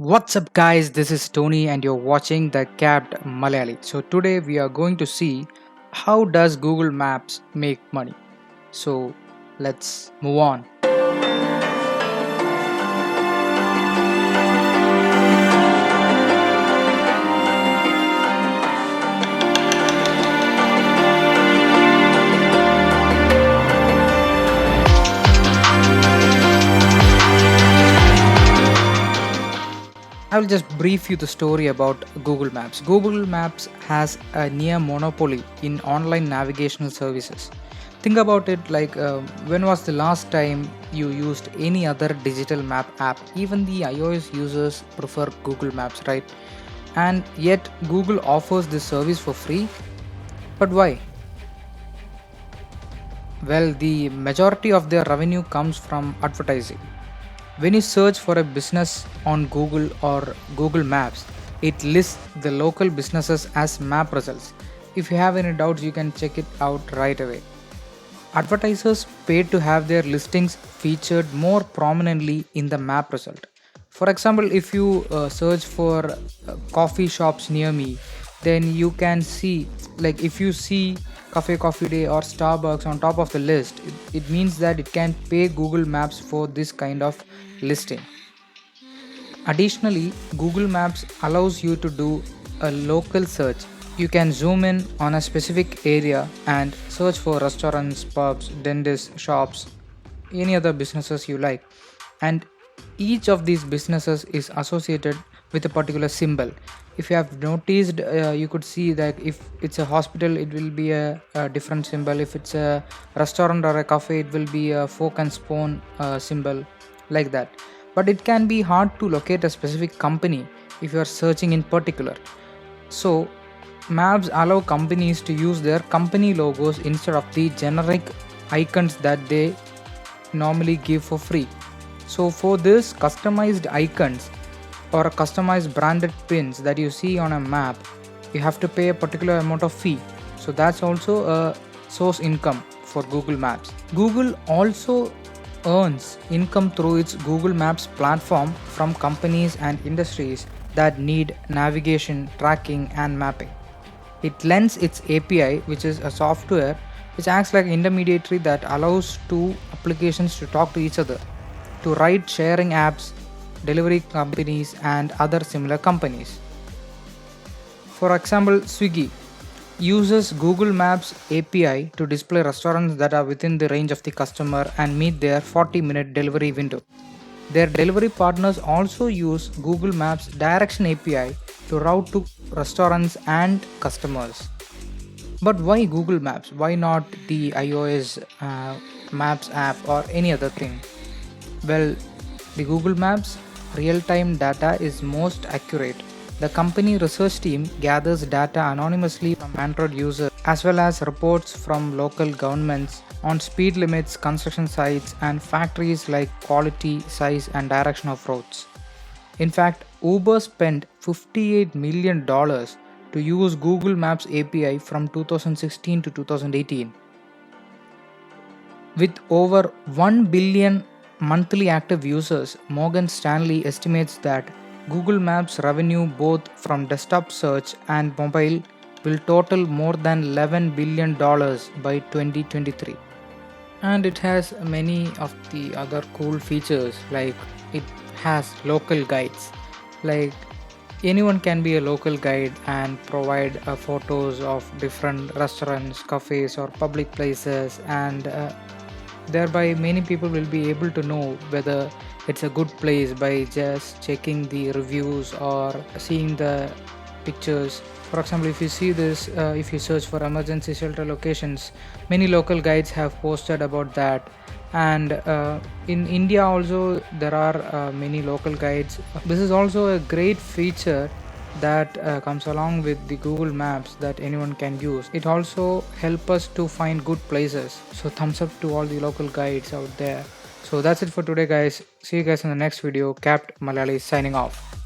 What's up guys, this is Tony and you're watching the Capped Malayali. So today we are going to see how does Google Maps make money. So let's move on. I will just brief you the story about Google Maps. Google Maps has a near monopoly in online navigational services. Think about it like when was the last time you used any other digital map app? Even the iOS users prefer Google Maps, right? And yet Google offers this service for free. But why? Well, the majority of their revenue comes from advertising. When you search for a business on Google or Google Maps, it lists the local businesses as map results. If you have any doubts, you can check it out right away. Advertisers pay to have their listings featured more prominently in the map result. For example, if you search for coffee shops near me, then you can see, like if you see Cafe Coffee Day or Starbucks on top of the list, it means that it can pay Google Maps for this kind of listing. Additionally, Google Maps allows you to do a local search. You can zoom in on a specific area and search for restaurants, pubs, dentists, shops, any other businesses you like. And each of these businesses is associated with a particular symbol. If you have noticed, you could see that if it's a hospital, it will be a different symbol. If it's a restaurant or a cafe, it will be a fork and spoon symbol, like that. But it can be hard to locate a specific company if you are searching in particular. So maps allow companies to use their company logos instead of the generic icons that they normally give for free. So for this customized icons or a customized branded pins that you see on a map, you have to pay a particular amount of fee. So that's also a source income for Google Maps. Google also earns income through its Google Maps platform from companies and industries that need navigation, tracking, and mapping. It lends its API, which is a software which acts like an intermediary that allows two applications to talk to each other, to ride sharing apps, delivery companies, and other similar companies. For example, Swiggy uses Google Maps API to display restaurants that are within the range of the customer and meet their 40-minute delivery window. Their delivery partners also use Google Maps Direction API to route to restaurants and customers. But why Google Maps? Why not the iOS Maps app or any other thing? Well, the Google Maps real-time data is most accurate. The company research team gathers data anonymously from Android users as well as reports from local governments on speed limits, construction sites, and factories like quality, size, and direction of roads. In fact, Uber spent $58 million to use Google Maps API from 2016 to 2018. With over 1 billion monthly active users, Morgan Stanley estimates that Google Maps revenue both from desktop search and mobile will total more than $11 billion by 2023. And it has many of the other cool features, like it has local guides. Like anyone can be a local guide and provide photos of different restaurants, cafes, or public places, and thereby many people will be able to know whether it's a good place by just checking the reviews or seeing the pictures. For example, if you see this, if you search for emergency shelter locations, many local guides have posted about that. And in India also there are many local guides. This is also a great feature that comes along with the Google Maps that anyone can use. It also helps us to find good places. So thumbs up to all the local guides out there. So that's it for today guys. See you guys in the next video. Capped Malayali signing off.